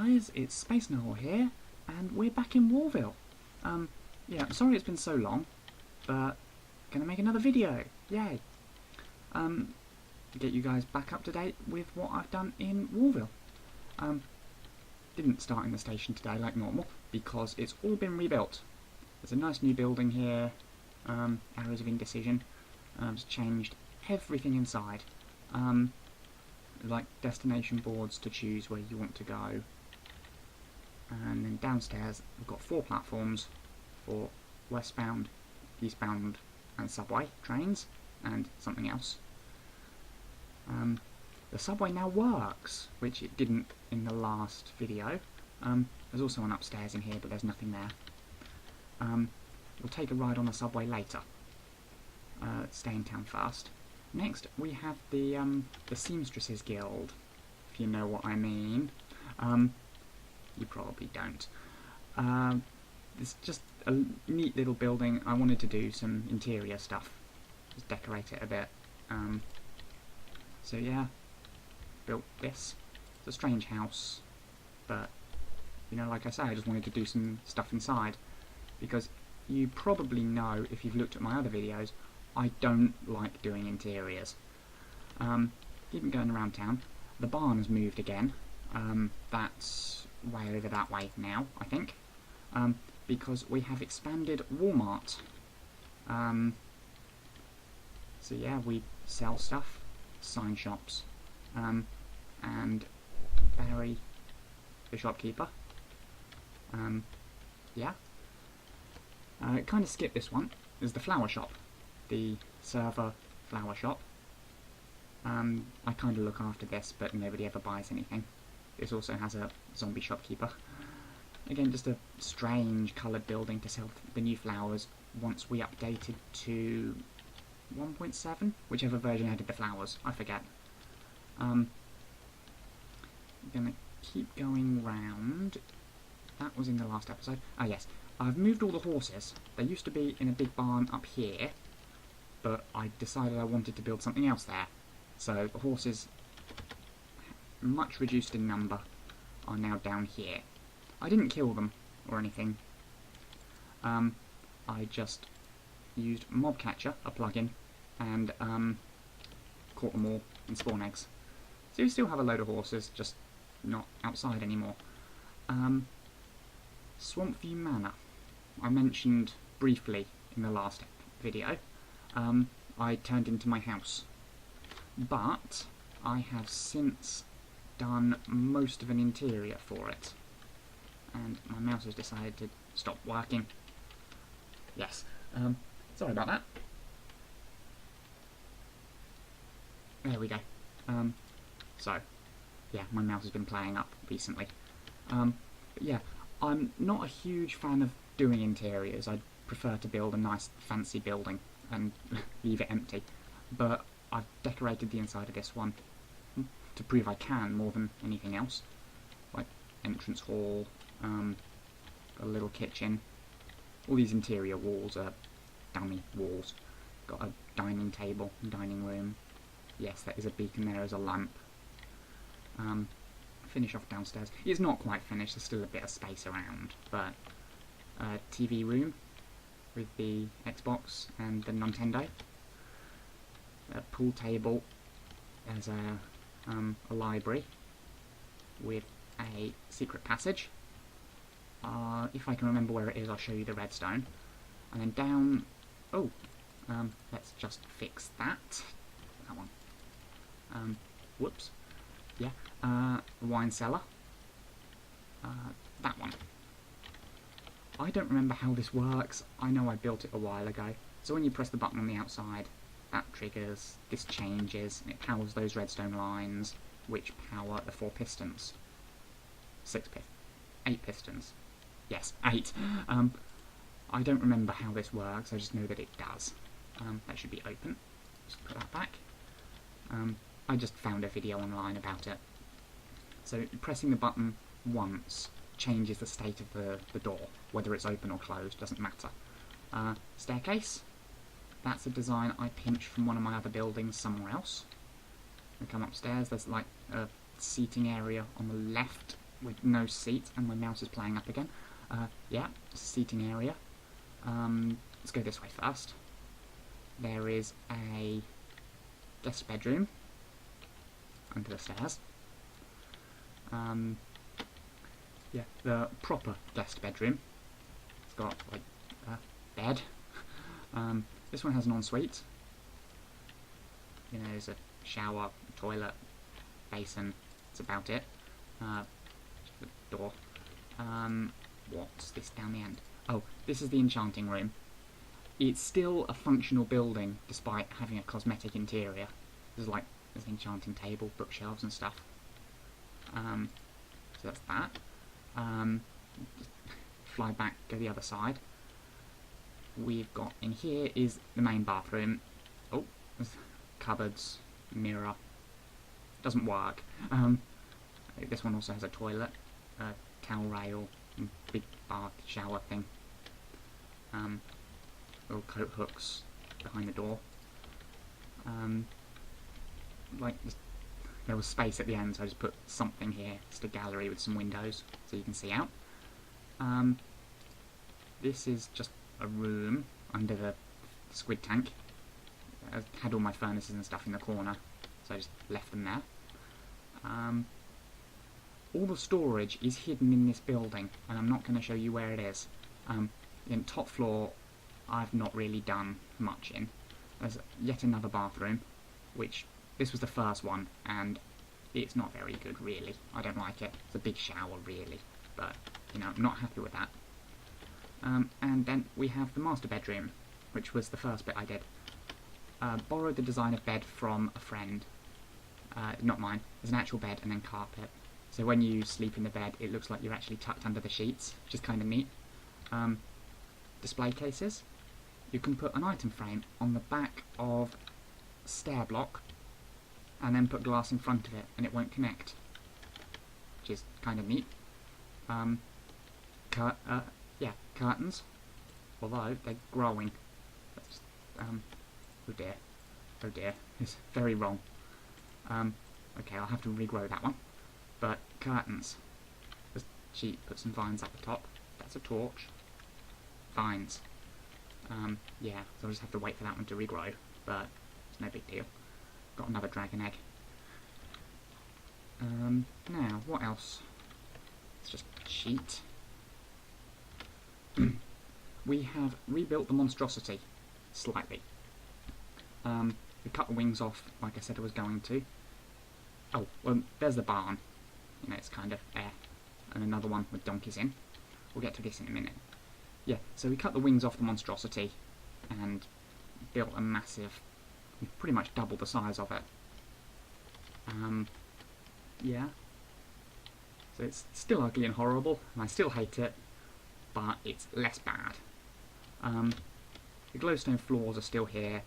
guys, it's SpaceNarwhal here, and we're back in Whalville. Yeah, I'm sorry it's been so long, but gonna make another video, yay! Get you guys back up to date with what I've done in Whalville. Didn't start in the station today like normal, because it's all been rebuilt. There's a nice new building here, Arrows of Indecision. It's changed everything inside. Like destination boards to choose where you want to go, and then downstairs we've got 4 platforms for westbound, eastbound and subway trains and something else. The subway now works, which it didn't in the last video. There's also one upstairs in here, but there's nothing there. We'll take a ride on the subway later. Stay in town first. Next, we have the Seamstresses Guild, if you know what I mean. You probably don't. It's just a neat little building. I wanted to do some interior stuff, just decorate it a bit. So yeah, built this. It's a strange house, but you know, like I say, I just wanted to do some stuff inside, because you probably know, if you've looked at my other videos, I don't like doing interiors. Even going around town, the barn has moved again. That's way over that way now, I think, because we have expanded Walmart. So yeah, we sell stuff, sign shops, and Barry, the shopkeeper. Yeah. Kind of skipped this one. There's the flower shop. The server flower shop. I kind of look after this, but nobody ever buys anything. This also has a zombie shopkeeper. Again, just a strange coloured building to sell the new flowers once we updated to 1.7, whichever version added the flowers, I forget. I'm gonna keep going round. That was in the last episode. Ah yes, I've moved all the horses. They used to be in a big barn up here, but I decided I wanted to build something else there. So the horses, much reduced in number, are now down here. I didn't kill them or anything. I just used Mob Catcher, a plugin, and caught them all in spawn eggs. So you still have a load of horses, just not outside anymore. Swampview Manor, I mentioned briefly in the last video. I turned into my house, but I have since done most of an interior for it, and my mouse has decided to stop working. Yes, sorry about that. There we go. So, yeah, my mouse has been playing up recently. But yeah, I'm not a huge fan of doing interiors. I prefer to build a nice fancy building and leave it empty. But I've decorated the inside of this one to prove I can more than anything else. Like entrance hall, a little kitchen. All these interior walls are dummy walls. Got a dining table, dining room. Yes, there is a beacon there as a lamp. Finish off downstairs. It's not quite finished, there's still a bit of space around, but TV room with the Xbox and the Nintendo. A pool table. There's a library with a secret passage. If I can remember where it is, I'll show you the redstone. And then down... Oh! Let's just fix that. That one. Whoops. Yeah. Wine cellar. That one. I don't remember how this works. I know I built it a while ago. So when you press the button on the outside, that triggers, this changes, and it powers those redstone lines, which power the 4 pistons. 8 pistons. Yes, 8. I don't remember how this works, I just know that it does. That should be open. Just put that back. I just found a video online about it. So pressing the button once changes the state of the door. Whether it's open or closed, doesn't matter. Staircase. That's a design I pinched from one of my other buildings somewhere else. I come upstairs, there's like a seating area on the left with no seat, and my mouse is playing up again. Yeah, seating area. Let's go this way first. There is a guest bedroom under the stairs. Yeah, the proper guest bedroom. It's got like a bed. This one has an ensuite. You know, there's a shower, toilet, basin. That's about it. The door. What's this down the end? Oh, this is the enchanting room. It's still a functional building despite having a cosmetic interior. There's an enchanting table, bookshelves and stuff. So that's that. Fly back, go the other side. We've got in here is the main bathroom. Oh, there's cupboards, mirror. Doesn't work. This one also has a toilet, a towel rail, and big bath shower thing. Little coat hooks behind the door. There was space at the end, so I just put something here. Just a gallery with some windows, so you can see out. This is just a room under the squid tank. I had all my furnaces and stuff in the corner, so I just left them there. All the storage is hidden in this building, and I'm not going to show you where it is. In top floor, I've not really done much in. There's yet another bathroom, which this was the first one, and it's not very good, really. I don't like it. It's a big shower, really, but, you know, I'm not happy with that. And then we have the master bedroom, which was the first bit I did. Borrowed the design of bed from a friend. Not mine. There's an actual bed and then carpet. So when you sleep in the bed, it looks like you're actually tucked under the sheets, which is kind of neat. Display cases. You can put an item frame on the back of a stair block and then put glass in front of it and it won't connect, which is kind of neat. Curtains, although they're growing. That's, oh dear, it's very wrong. Okay, I'll have to regrow that one. But curtains. She put some vines up the top. That's a torch. Vines. Yeah, so I'll just have to wait for that one to regrow, but it's no big deal. Got another dragon egg. Now, what else? It's just sheet. We have rebuilt the Monstrosity slightly. We cut the wings off, like I said I was going to. Oh, well, there's the barn. You know, it's kind of there. And another one with donkeys in. We'll get to this in a minute. Yeah, so we cut the wings off the Monstrosity and built a massive, pretty much double the size of it. Yeah. So it's still ugly and horrible, and I still hate it, but it's less bad. The glowstone floors are still here.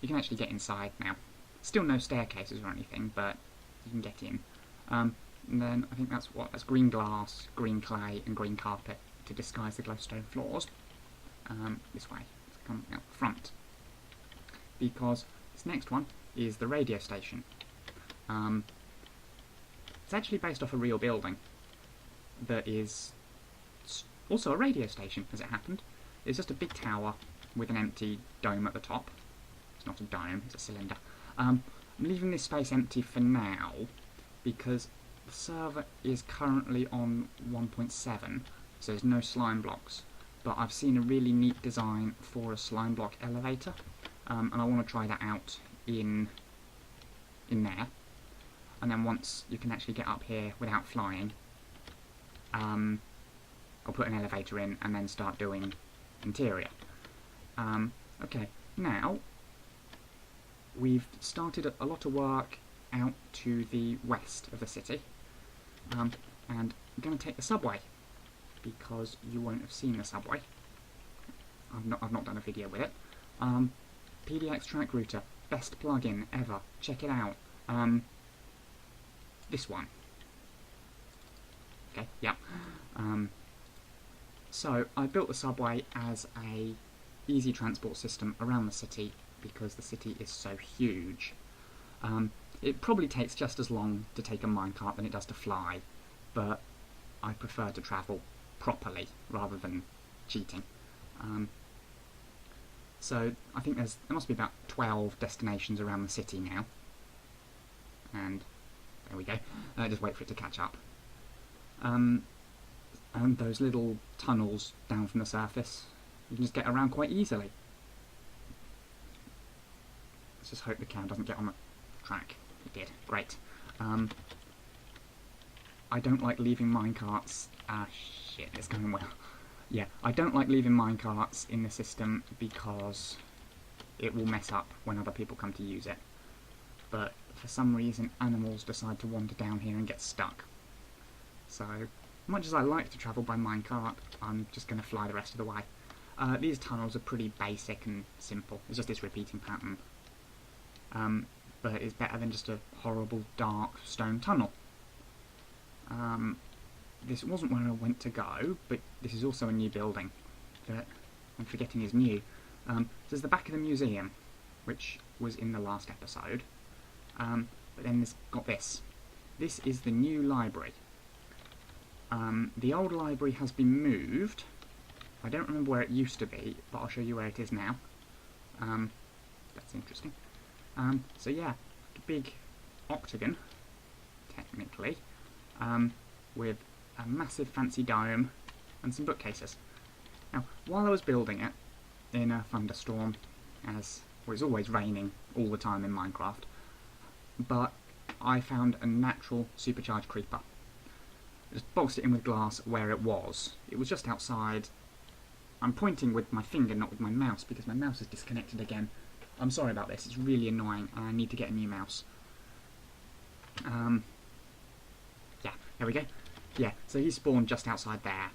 You can actually get inside now. Still no staircases or anything, but you can get in. And then I think that's green glass, green clay, and green carpet to disguise the glowstone floors. This way, let's come out front. Because this next one is the radio station. It's actually based off a real building that is also a radio station, as it happened. It's just a big tower with an empty dome at the top. It's not a dome, it's a cylinder. I'm leaving this space empty for now because the server is currently on 1.7, so there's no slime blocks. But I've seen a really neat design for a slime block elevator, and I want to try that out in there. And then once you can actually get up here without flying, I'll put an elevator in and then start doing interior. Okay, now we've started a lot of work out to the west of the city, and I'm going to take the subway because you won't have seen the subway. I've not done a video with it. PDX Track Router, best plugin ever. Check it out. This one. Okay, yeah. So I built the subway as a easy transport system around the city because the city is so huge. It probably takes just as long to take a minecart than it does to fly, but I prefer to travel properly rather than cheating. So I think there must be about 12 destinations around the city now. And there we go. Just wait for it to catch up. And those little tunnels down from the surface, you can just get around quite easily. Let's just hope the cow doesn't get on the track. It did. Great. I don't like leaving minecarts. Ah, shit, it's going well. Yeah, I don't like leaving minecarts in the system because it will mess up when other people come to use it. But for some reason, animals decide to wander down here and get stuck. So, much as I like to travel by minecart, I'm just going to fly the rest of the way. These tunnels are pretty basic and simple. It's just this repeating pattern. But it's better than just a horrible, dark stone tunnel. This wasn't where I went to go, but this is also a new building that I'm forgetting is new. This is the back of the museum, which was in the last episode. But then this got this. This is the new library. The old library has been moved. I don't remember where it used to be, but I'll show you where it is now. That's interesting. So yeah, a big octagon, technically, with a massive fancy dome and some bookcases. Now, while I was building it in a thunderstorm, as well, it's always raining all the time in Minecraft, but I found a natural supercharged creeper. I just boxed it in with glass where it was. It was just outside. I'm pointing with my finger, not with my mouse, because my mouse is disconnected again. I'm sorry about this, it's really annoying, and I need to get a new mouse. Yeah, there we go. Yeah, so he spawned just outside there,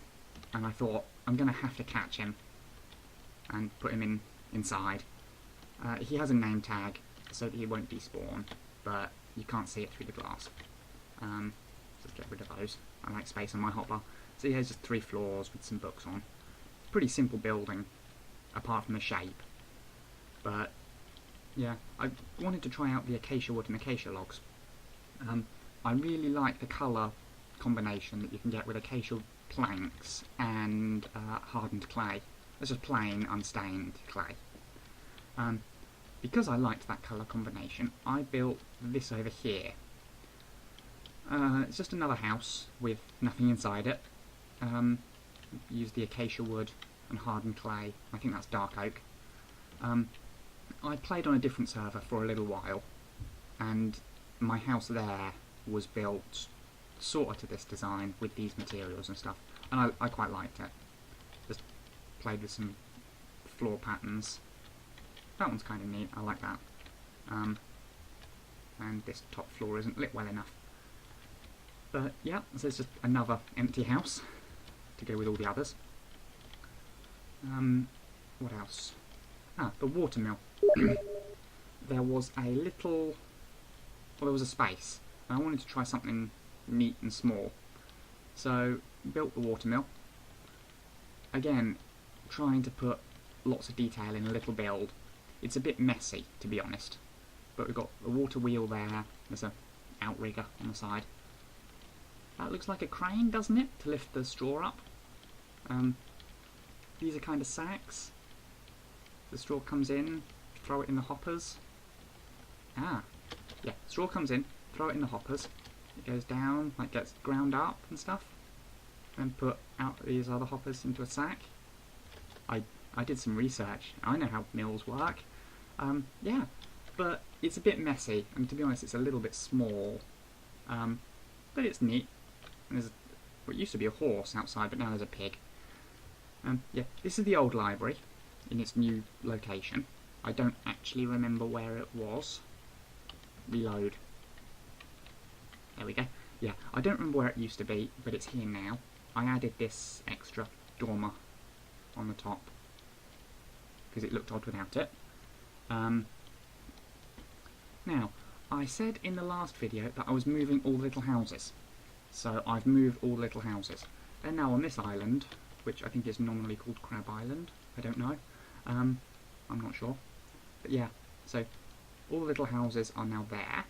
and I thought, I'm going to have to catch him and put him inside. He has a name tag, so that he won't despawn, but you can't see it through the glass. Just get rid of those. I like space on my hotbar. So he has just 3 floors with some books on. Pretty simple building, apart from the shape. But, yeah, I wanted to try out the acacia wood and acacia logs. I really like the colour combination that you can get with acacia planks and hardened clay. That's just plain, unstained clay. Because I liked that colour combination, I built this over here. It's just another house with nothing inside it. Use the acacia wood and hardened clay. I think that's dark oak. I played on a different server for a little while, and my house there was built sort of to this design with these materials and stuff, and I quite liked it. Just played with some floor patterns. That one's kind of neat, I like that. And this top floor isn't lit well enough. But yeah, so it's just another empty house to go with all the others. What else? Ah, the watermill. There was a little... well, there was a space, and I wanted to try something neat and small. So, built the watermill. Again, trying to put lots of detail in a little build. It's a bit messy, to be honest. But we've got a water wheel there, there's an outrigger on the side. That looks like a crane, doesn't it, to lift the straw up? These are kind of sacks. The straw comes in, throw it in the hoppers. Ah, yeah, straw comes in, throw it in the hoppers. It goes down, like gets ground up and stuff. Then put out these other hoppers into a sack. I did some research. I know how mills work. Yeah, but it's a bit messy, and to be honest, it's a little bit small. But it's neat. And there's what used to be a horse outside, but now there's a pig. Yeah, this is the old library in its new location. I don't actually remember where it was. Reload. There we go. Yeah, I don't remember where it used to be, but it's here now. I added this extra dormer on the top because it looked odd without it. Now, I said in the last video that I was moving all the little houses. So I've moved all the little houses. They're now on this island, which I think is nominally called Crab Island. I don't know. I'm not sure. But yeah, so all the little houses are now there.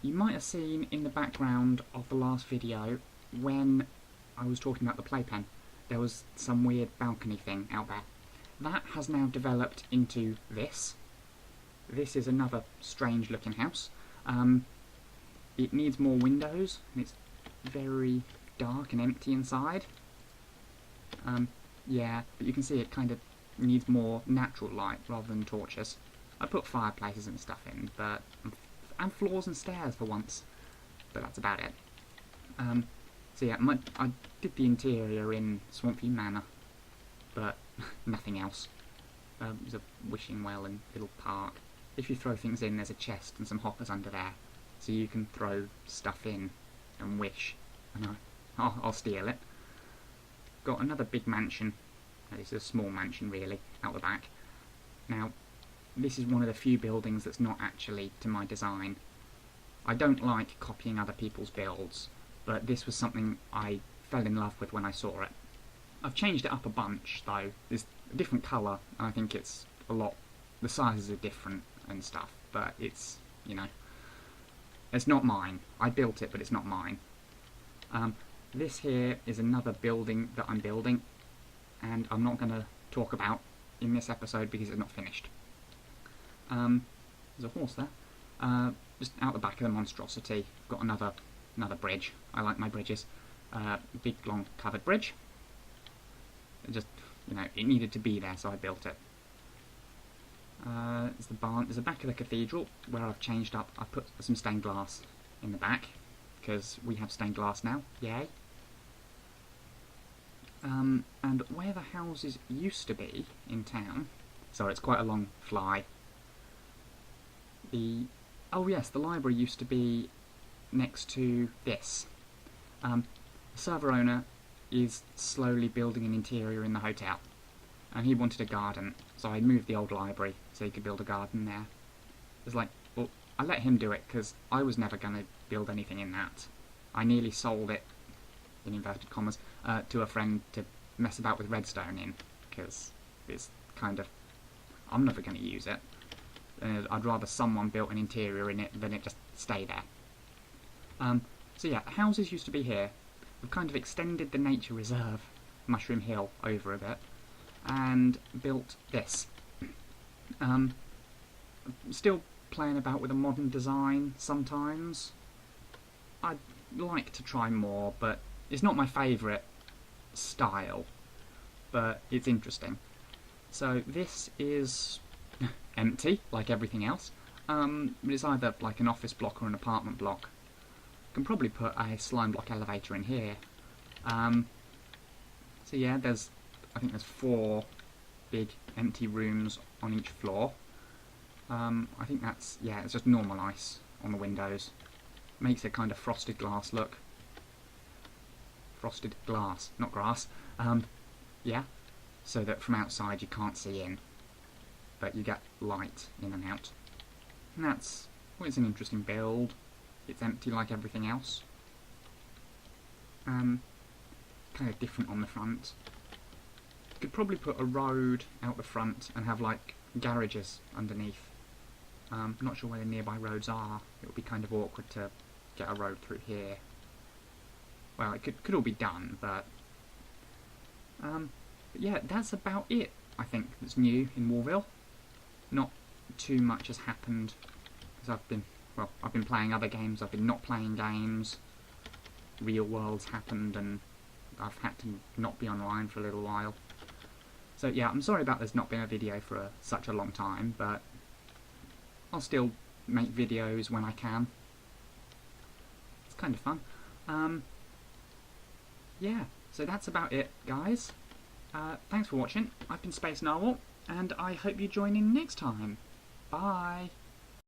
you might have seen in the background of the last video when I was talking about the playpen, there was some weird balcony thing out there. That has now developed into this. This is another strange looking house. It needs more windows, and it's very dark and empty inside. Yeah, but you can see it kind of needs more natural light rather than torches. I put fireplaces and stuff in, and floors and stairs for once, but that's about it. So yeah, I did the interior in Whalville Manor, but nothing else. There's a wishing well and little park. If you throw things in, there's a chest and some hoppers under there, so you can throw stuff in and wish, and I'll steal it. Got another big mansion. This is a small mansion really, out the back. Now, this is one of the few buildings that's not actually to my design. I don't like copying other people's builds, but this was something I fell in love with when I saw it. I've changed it up a bunch though. There's a different colour, and I think it's a lot, the sizes are different and stuff, but it's, you know, it's not mine. I built it, but it's not mine. This here is another building that I'm building, and I'm not going to talk about in this episode because it's not finished. There's a horse there. Just out the back of the Monstrosity, got another bridge. I like my bridges. Big, long, covered bridge. Just, you know, it needed to be there, so I built it. There's the barn. There's the back of the cathedral where I've changed up. I've put some stained glass in the back because we have stained glass now. Yay! And where the houses used to be in town. Sorry, it's quite a long fly. Oh yes, the library used to be next to this. The server owner is slowly building an interior in the hotel, and he wanted a garden, so I moved the old library so he could build a garden there. It's like, well, I let him do it because I was never going to build anything in that. I nearly sold it, in inverted commas, to a friend to mess about with redstone in, because it's kind of, I'm never going to use it. I'd rather someone built an interior in it than it just stay there. So yeah, houses used to be here. We've kind of extended the nature reserve, Mushroom Hill, over a bit, and built this. Still playing about with a modern design sometimes. I'd like to try more, but it's not my favourite style, but it's interesting. So this is empty, like everything else, but it's either like an office block or an apartment block. Can probably put a slime block elevator in here. So yeah, I think there's 4 big empty rooms on each floor. I think that's, yeah, it's just normal ice on the windows. Makes a kind of frosted glass look. Frosted glass, not grass. Yeah, so that from outside you can't see in, but you get light in and out. And that's, well, it's an interesting build. It's empty like everything else. Kind of different on the front. Could probably put a road out the front and have like garages underneath. Not sure where the nearby roads are. It would be kind of awkward to get a road through here. Well, it could all be done, but yeah, that's about it, I think, that's new in Whalville. Not too much has happened, because I've been playing other games, I've been not playing games, real world's happened, and I've had to not be online for a little while. So yeah, I'm sorry about there's not been a video for such a long time, but I'll still make videos when I can. It's kind of fun. Yeah, so that's about it, guys. Thanks for watching. I've been SpaceNarwhal, and I hope you join in next time. Bye!